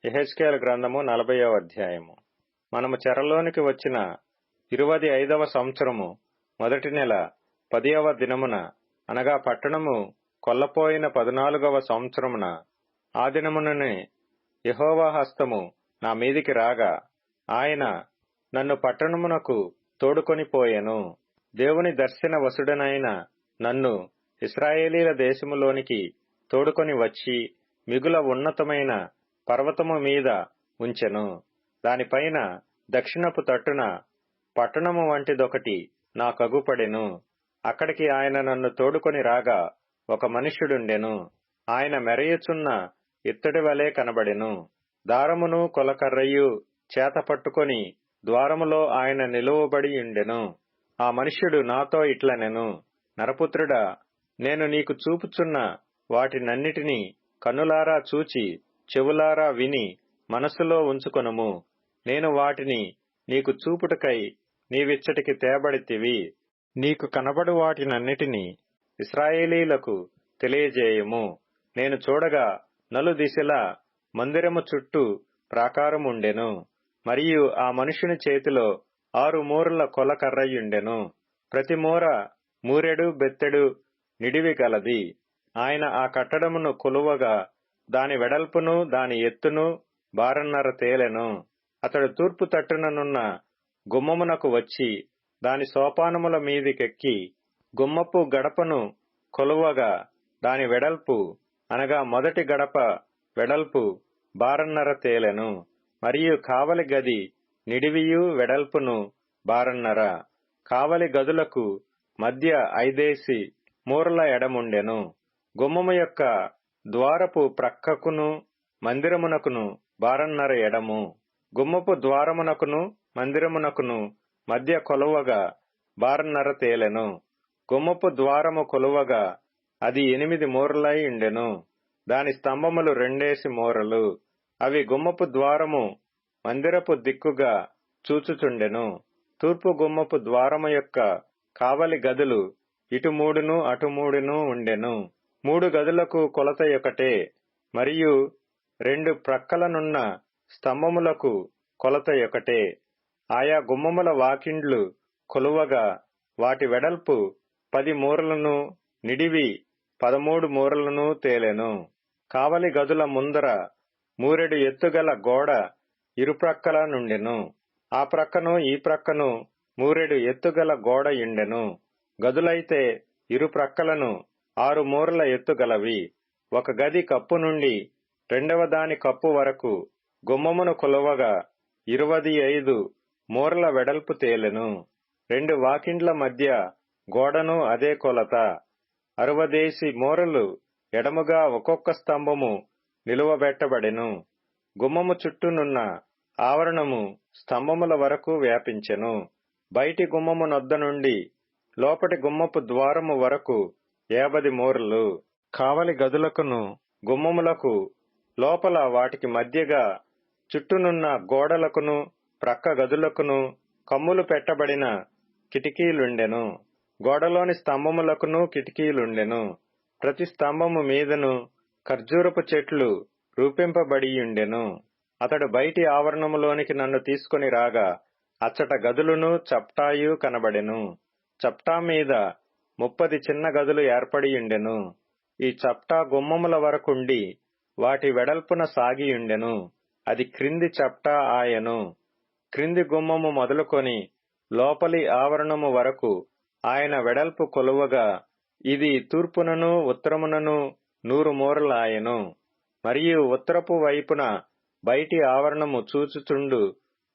యెహెజ్కేలు గ్రంథము 40వ అధ్యాయము. మనము చెరలోనికి వచ్చిన 25వ సంవత్సరము మొదటి నెల 10వ దినమున, అనగా పట్టణము కొల్లపోయిన 14వ సంవత్సరమున, ఆ దినముననే యెహోవా హస్తము నా మీదికి రాగా, ఆయన నన్ను పట్టణమునకు తోడుకొని పోయెను. దేవుని దర్శన వశుడనైన నన్ను ఇశ్రాయేలీల దేశములోనికి తోడుకొని వచ్చి మిగుల ఉన్నతమైన పర్వతము మీద ఉంచెను. దానిపైన దక్షిణపు తట్టున పట్టణము వంటిదొకటి నాకగుపడెను. అక్కడికి ఆయన నన్ను తోడుకొని రాగా, ఒక మనుష్యుడుండెను. ఆయన మెరయుచున్న ఇత్తడి వలె కనబడెను. దారమును కొలకర్రయు చేత పట్టుకొని ద్వారములో ఆయన నిలువబడియుండెను. ఆ మనుష్యుడు నాతో ఇట్లనెను, నరపుత్రుడా, నేను నీకు చూపుచున్న వాటినన్నిటినీ కన్నులారా చూచి చెవులారా విని మనస్సులో ఉంచుకొనుము. నేను వాటిని నీకు చూపుటకై నీవిచ్చటికి తేబడితివి. నీకు కనబడు వాటినన్నిటినీ ఇశ్రాయేలీలకు తెలియజేయము. నేను చూడగా నలుదిశలా మందిరము చుట్టూ ప్రాకారముండెను. మరియు ఆ మనుషుని చేతిలో 6 మూరల కొలకర్రయుండెను. ప్రతి మూర మూరెడు బెత్తెడు నిడివి గలది. ఆయన ఆ కట్టడమును కొలువగా దాని వెడల్పును దాని ఎత్తును బారన్నర తేలెను. అతడు తూర్పు తట్టుననున్న గుమ్మమునకు వచ్చి దాని సోపానముల మీదికెక్కి గుమ్మపు గడపను కొలువగా దాని వెడల్పు, అనగా మొదటి గడప వెడల్పు బారన్నర తేలెను. మరియు కావలి గది నిడివియు వెడల్పును బారన్నర. కావలి గదులకు మధ్య 5 మూరల ఎడముండెను. గుమ్మము యొక్క ద్వారపు ప్రక్కకును మందిరమునకును బారన్నర ఎడము. గుమ్మపు ద్వారమునకును మందిరమునకును మధ్య కొలువగా బారన్నర తేలెను. గుమ్మపు ద్వారము కొలువగా అది 8 మూరలై ఉండెను. దాని స్తంభములు 2 మూరలు. అవి గుమ్మపు ద్వారము మందిరపు దిక్కుగా చూచుచుండెను. తూర్పు గుమ్మపు ద్వారము యొక్క కావలి గదులు ఇటు 3 అటు 3 ఉండెను. 3 గదులకు కొలత ఒకటే. మరియు 2 ప్రక్కలనున్న స్తంభములకు కొలత ఒకటే. ఆయా గుమ్మముల వాకిండ్లు కొలువగా వాటి వెడల్పు 10 మూరలను, నిడివి 13 మూరలను తేలెను. కావలి గదుల ముందర మూరెడు ఎత్తుగల గోడ ఇరుప్రక్కల నుండెను. ఆ ప్రక్కను ఈ ప్రక్కను మూరెడు ఎత్తుగల గోడ యుండెను. గదులైతే ఇరుప్రక్కలను 6 మూరల ఎత్తుగలవి. ఒక గది కప్పు నుండి రెండవ దాని కప్పు వరకు గుమ్మమును కొలువగా 25 మూరల వెడల్పు తేలెను. 2 వాకిండ్ల మధ్య గోడను అదే కొలత. 60 మూరలు ఎడముగా ఒక్కొక్క స్తంభము నిలువబెట్టబడెను. గుమ్మము చుట్టూనున్న ఆవరణము స్తంభముల వరకు వ్యాపించెను. బయటి గుమ్మము నొద్ద నుండి లోపటి గుమ్మపు ద్వారము వరకు 50 మూరలు. కావలి గదులకును గుమ్మములకు లోపల వాటికి మధ్యగా చుట్టూనున్న గోడలకును ప్రక్క గదులకును కమ్ములు పెట్టబడిన కిటికీలుండెను. గోడలోని స్తంభములకును కిటికీలుండెను. ప్రతి స్తంభము మీదను ఖర్జూరపు చెట్లు రూపింపబడియుండెను. అతడు బయటి ఆవరణములోనికి నన్ను తీసుకొని రాగా, అచ్చట గదులును చప్టాయు కనబడెను. చప్టా మీద 30 చిన్న గదులు ఏర్పడియుండెను. ఈ చప్టా గుమ్మముల వరకుండి వాటి వెడల్పున సాగియుండెను. అది క్రింది చప్టా ఆయను. క్రింది గుమ్మము మొదలుకొని లోపలి ఆవరణము వరకు ఆయన వెడల్పు కొలువగా ఇది తూర్పునను ఉత్తరమునను 100 మూరలాయెను. మరియు ఉత్తరపు వైపున బయటి ఆవరణము చూచుచుండు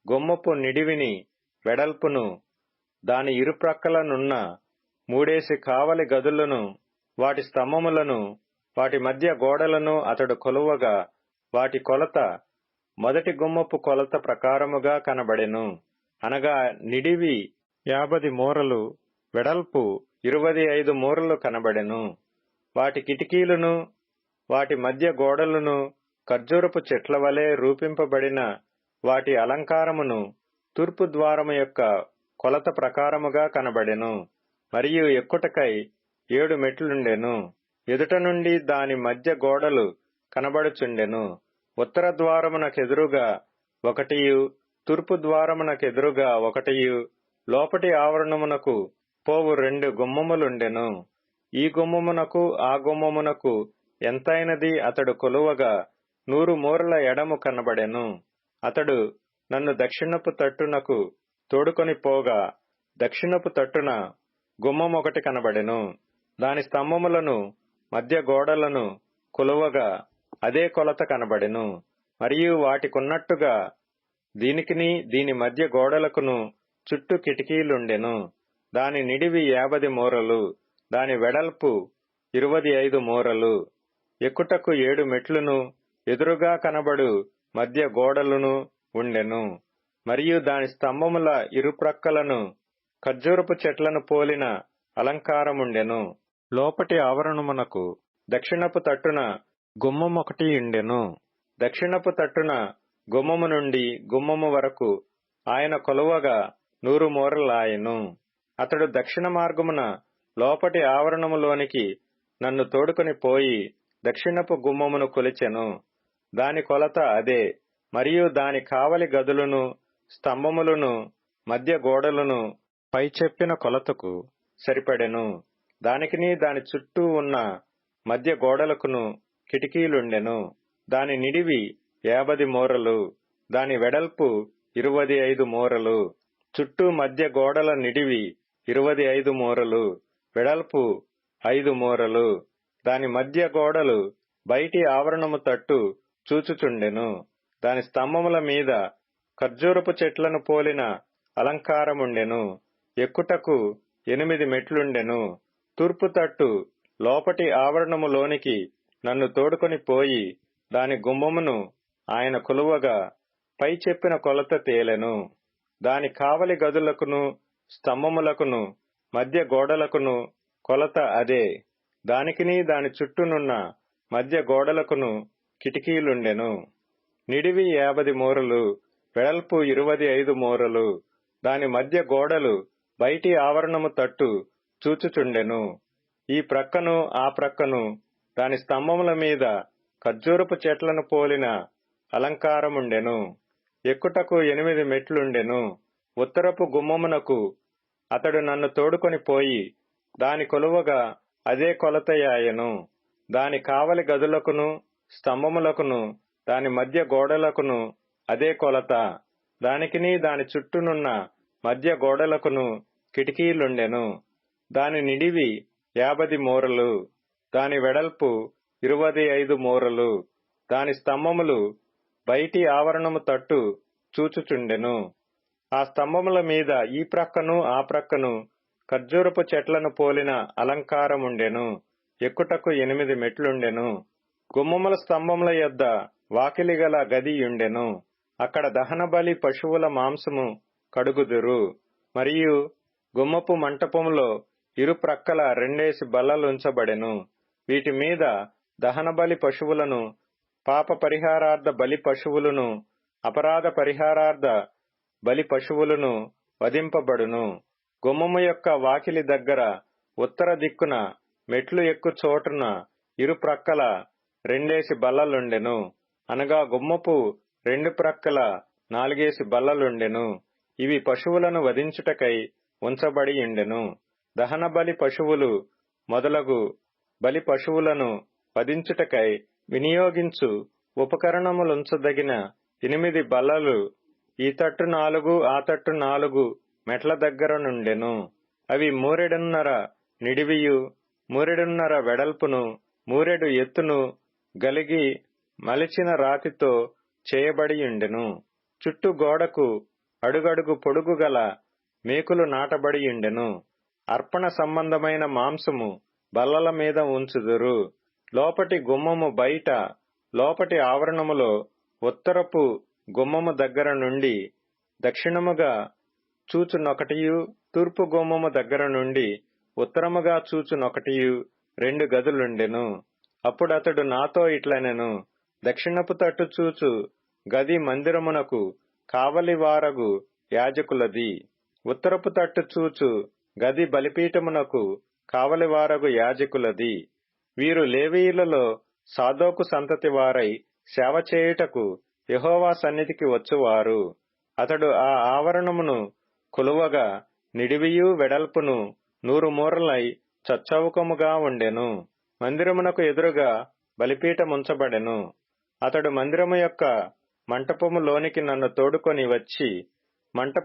గుమ్మపు నిడివిని వెడల్పును, దాని ఇరుప్రక్కలనున్న 3 కావలి గదులను, వాటి స్తంభములను, వాటి మధ్య గోడలను అతడు కొలువగా వాటి కొలత మొదటి గుమ్మపు కొలత ప్రకారముగా కనబడెను. అనగా నిడివి 50 మూరలు, వెడల్పు 25 మూరలు కనబడెను. వాటి కిటికీలును వాటి మధ్య గోడలను ఖర్జూరపు చెట్ల వలె రూపింపబడిన వాటి అలంకారమును తూర్పు ద్వారము యొక్క కొలత ప్రకారముగా కనబడెను. మరియు ఎక్కుటకై 7 మెట్లుండెను. ఎదుట నుండి దాని మధ్య గోడలు కనబడుచుండెను. ఉత్తర ద్వారమునకెదురుగా ఒకటియు, తూర్పు ద్వారమునకెదురుగా ఒకటియు, లోపటి ఆవరణమునకు పోవు 2 గుమ్మములుండెను. ఈ గుమ్మమునకు ఆ గుమ్మమునకు ఎంతైనది అతడు కొలువగా 100 మూరల ఎడము కనబడెను. అతడు నన్ను దక్షిణపు తట్టునకు తోడుకొని పోగా దక్షిణపు తట్టున గుమ్మమొకటి కనబడెను. దాని స్తంభములను మధ్య గోడలను కొలువగా అదే కొలత కనబడెను. మరియు వాటికున్నట్టుగా దీనికిని దీని మధ్య గోడలకును చుట్టూ కిటికీలుండెను. దాని నిడివి 50 మూరలు, దాని వెడల్పు 25 మూరలు. ఎక్కుటకు 7 మెట్లును ఎదురుగా కనబడు మధ్య గోడలును ఉండెను. మరియు దాని స్తంభముల ఇరుప్రక్కలను ఖర్జూరపు చెట్లను పోలిన అలంకారముండెను. లోపటి ఆవరణమునకు దక్షిణపు తట్టున గుమ్మమొకటి ఉండెను. దక్షిణపు తట్టున గుమ్మము నుండి గుమ్మము వరకు ఆయన కొలువగా 100 మూరలాయెను. అతడు దక్షిణ మార్గమున లోపటి ఆవరణములోనికి నన్ను తోడుకొని పోయి దక్షిణపు గుమ్మమును కొలిచెను. దాని కొలత అదే. మరియు దాని కావలి గదులను, స్తంభములను, మధ్య గోడలను పై చెప్పిన కొలతకు సరిపడెను. దానికిని దాని చుట్టూ ఉన్న మధ్య గోడలకును కిటికీలుండెను. దాని నిడివి 50 మూరలు, దాని వెడల్పు 25 మూరలు. చుట్టూ మధ్య గోడల నిడివి 25 మూరలు, వెడల్పు 5 మూరలు. దాని మధ్య గోడలు బయటి ఆవరణము తట్టు చూచుచుండెను. దాని స్తంభముల మీద ఖర్జూరపు చెట్లను పోలిన అలంకారముండెను. ఎక్కుటకు 8 మెట్లుండెను. తూర్పు తట్టు లోపటి ఆవరణములోనికి నన్ను తోడుకొని పోయి దాని గుమ్మమును ఆయన కొలువగా పై చెప్పిన కొలత తేలెను. దాని కావలి గదులకును, స్తంభములకును, మధ్య గోడలకును కొలత అదే. దానికిని దాని చుట్టూనున్న మధ్య గోడలకును కిటికీలుండెను. నిడివి 50 మూరలు, వెడల్పు 25 మూరలు. దాని మధ్య గోడలు బయటి ఆవరణము తట్టు చూచుచుండెను. ఈ ప్రక్కను ఆ ప్రక్కను దాని స్తంభముల మీద ఖర్జూరపు చెట్లను పోలిన అలంకారముండెను. ఎక్కుటకు 8 మెట్లుండెను. ఉత్తరపు గుమ్మమునకు అతడు నన్ను తోడుకొని పోయి దాని కొలువగా అదే కొలతయాయెను. దాని కావలి గదులకును, స్తంభములకును, దాని మధ్య గోడలకును అదే కొలత. దానికిని దాని చుట్టూనున్న మధ్య గోడలకును కిటికీలుండెను. దాని నిడివి 50 మూరలు, దాని వెడల్పు 25 మూరలు. దాని స్తంభములు బయటి ఆవరణము తట్టు చూచుచుండెను. ఆ స్తంభముల మీద ఈ ప్రక్కను ఆ ప్రక్కను ఖర్జూరపు చెట్లను పోలిన అలంకారముండెను. ఎక్కుటకు 8 మెట్లుండెను. గుమ్మముల స్తంభముల యొద్ద వాకిలి గల గదియుండెను. అక్కడ దహనబలి పశువుల మాంసము కడుగుదురు. మరియు గుమ్మపు మంటపములో ఇరుప్రక్కల 2 బల్లలుంచబడెను. వీటి మీద దహనబలి పశువులను, పాప పరిహారార్థ బలి పశువులను, అపరాధ పరిహారార్థ బలి పశువులను వధింపబడును. గుమ్మము యొక్క వాకిలి దగ్గర ఉత్తర దిక్కున మెట్లు ఎక్కు చోటున ఇరుప్రక్కల 2 బల్లలుండెను. అనగా గుమ్మపు 2 ప్రక్కల 4 బల్లలుండెను. ఇవి పశువులను వధించుటకై ఉంచబడియుండెను. దహన బలి పశువులు మొదలగు బలి పశువులను వధించుటకై వినియోగించు ఉపకరణములుంచదగిన 8 బల్లలు ఈ తట్టు 4 ఆ తట్టు 4 మెట్ల దగ్గర నుండెను. అవి 1 మూరెడున్నర నిడివియు 1 మూరెడున్నర వెడల్పును 1 మూరెడు ఎత్తును గలిగి మలిచిన రాతితో చేయబడియుండెను. చుట్టూ గోడకు అడుగడుగు పొడుగు గల మేకులు నాటబడియుండెను. అర్పణ సంబంధమైన మాంసము బల్లల మీద ఉంచుదురు. లోపటి గుమ్మము బయట లోపటి ఆవరణములో ఉత్తరపు గుమ్మము దగ్గర నుండి దక్షిణముగా చూచునొకటియు, తూర్పు గుమ్మము దగ్గర నుండి ఉత్తరముగా చూచునొకటియు 2 గదులుండెను. అప్పుడతడు నాతో ఇట్లనెను, దక్షిణపు తట్టు చూచు గది మందిరమునకు కావలివారగు యాజకులది. ఉత్తరపు తట్టు చూచు గది బలిపీఠమునకు కావలివారగు యాజకులది. వీరు లేవీయులలో సాదోకు సంతతి వారై సేవ చేయుటకు యెహోవా సన్నిధికి వచ్చువారు. అతడు ఆ ఆవరణమును కొలువగా నిడివియు వెడల్పును 100 మూరలై చచ్చౌకముగా ఉండెను. మందిరమునకు ఎదురుగా బలిపీఠముంచబడెను. అతడు మందిరము యొక్క మంటపము లోనికి నన్ను తోడుకొని వచ్చి మంటప